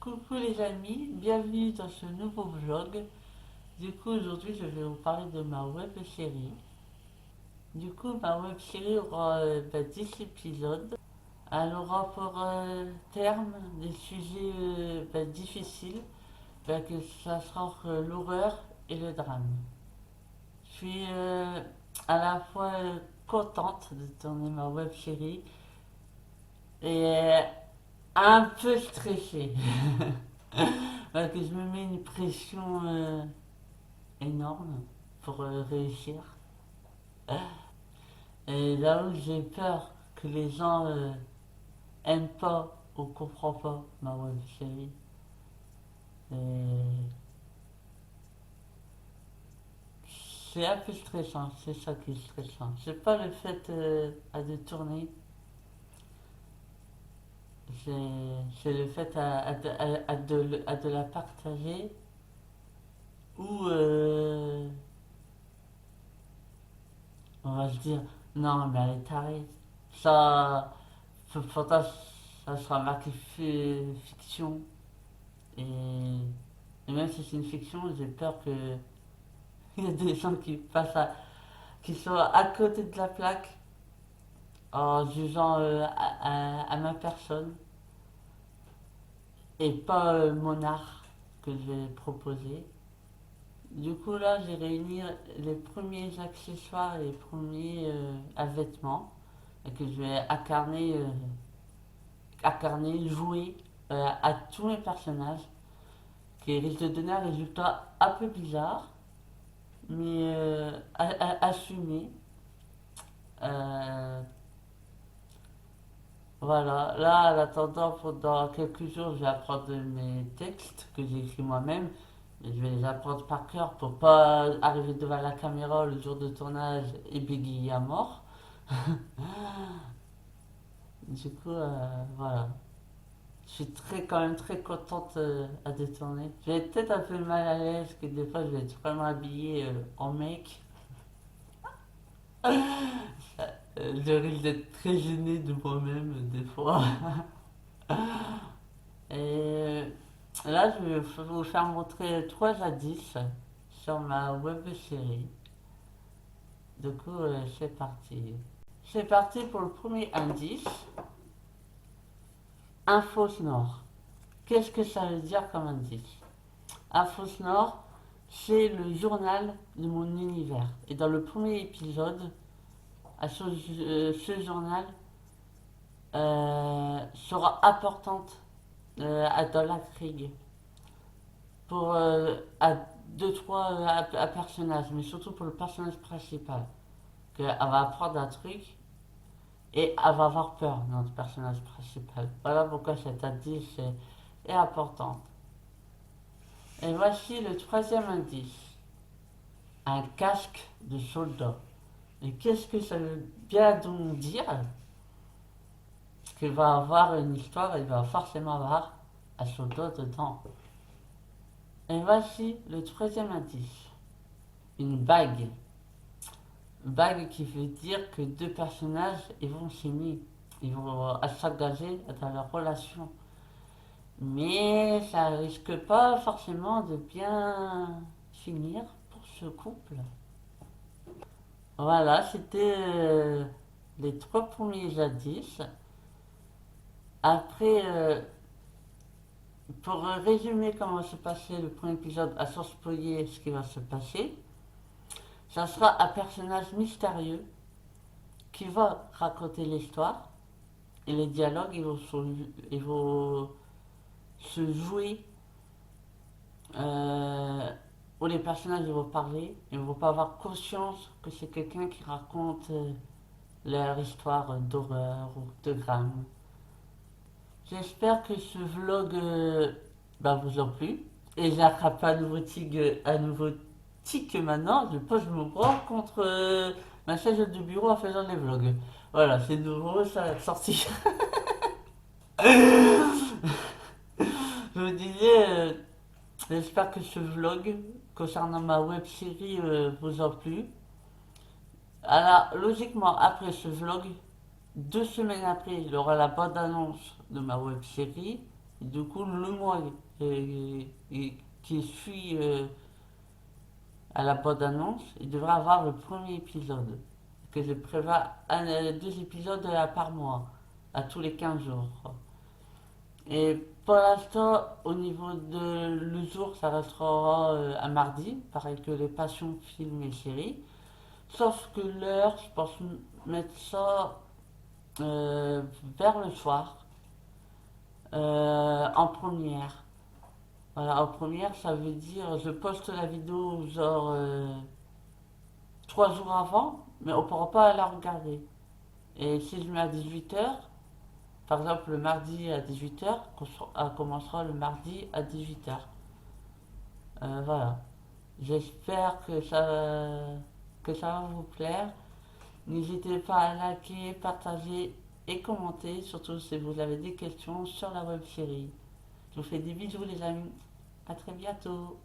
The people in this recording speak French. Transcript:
Coucou les amis, bienvenue dans ce nouveau vlog. Du coup, aujourd'hui, je vais vous parler de ma web série. Du coup, ma web série aura 10 épisodes. Elle aura pour terme des sujets difficiles, que ça sera entre l'horreur et le drame. Je suis à la fois contente de tourner ma web série et un peu stressée. Parce que je me mets une pression énorme pour réussir. Et là où j'ai peur que les gens aiment pas ou comprennent pas ma web série. Et c'est un peu stressant, c'est ça qui est stressant. C'est pas le fait de tourner, c'est le fait à de la partager ou on va se dire non mais elle est tarée. Ça, pourtant ça sera marqué fiction et même si c'est une fiction, j'ai peur que il y a des gens qui soient à côté de la plaque en jugeant à ma personne et pas mon art que je vais proposer. Du coup, là, j'ai réuni les premiers accessoires et les premiers vêtements et que je vais incarner, jouer à tous mes personnages qui risque de donner un résultat un peu bizarre, mais assumé. Euh, voilà, là, en attendant, dans quelques jours, je vais apprendre mes textes que j'ai écrits moi-même. Je vais les apprendre par cœur pour pas arriver devant la caméra le jour de tournage et bégayer à mort. Du coup, voilà. Je suis quand même très contente à détourner. Je vais être peut-être un peu mal à l'aise, que des fois je vais être vraiment habillé en mec. Je risque d'être très gêné de moi-même des fois. Et là, je vais vous faire montrer 3 indices sur ma web série. Du coup, c'est parti. C'est parti pour le premier indice. Info Nord. Qu'est-ce que ça veut dire comme indice? Info Nord, c'est le journal de mon univers. Et dans le premier épisode, ce journal sera importante dans l'intrigue pour à deux trois personnages, mais surtout pour le personnage principal, qu'elle va apprendre un truc et elle va avoir peur, notre personnage principal. Voilà pourquoi cet indice est important. Et voici le troisième indice, un casque de soldat. Et qu'est-ce que ça veut bien donc dire? Qu'il va avoir une histoire, il va forcément avoir un soldat dedans. Et voici le troisième indice, une bague. Bague qui veut dire que deux personnages ils vont s'aimer, ils vont s'engager dans leur relation. Mais ça risque pas forcément de bien finir pour ce couple. Voilà, c'était les 3 premiers indices. Après, pour résumer comment va se passer le premier épisode, à sans spoiler ce qui va se passer, ça sera un personnage mystérieux qui va raconter l'histoire et les dialogues ils vont se jouer euh, où les personnages vont parler, ils ne vont pas avoir conscience que c'est quelqu'un qui raconte leur histoire d'horreur ou de drame. J'espère que ce vlog vous a plu. Et j'attrape un nouveau tic maintenant. Je pose mon bras contre ma chaise de bureau en faisant les vlogs. Voilà, c'est nouveau, ça a sorti. Je me disais, j'espère que ce vlog concernant ma web série vous a plu. Alors, logiquement, après ce vlog, 2 semaines après, il y aura la bande-annonce de ma web série. Du coup, le mois qui suit à la bande-annonce, il devrait avoir le premier épisode. Que je prévois deux épisodes par mois, à tous les 15 jours. Et pour l'instant, au niveau de l'usure, ça restera un mardi, pareil que les passions, films et séries. Sauf que l'heure, je pense mettre ça vers le soir, en première. Voilà, en première, ça veut dire je poste la vidéo genre 3 jours avant, mais on ne pourra pas la regarder. Et si je mets à 18h, par exemple le mardi à 18h, elle commencera le mardi à 18h. Voilà. J'espère que ça va vous plaire. N'hésitez pas à liker, partager et commenter, surtout si vous avez des questions sur la web série. Je vous fais des bisous les amis. À très bientôt.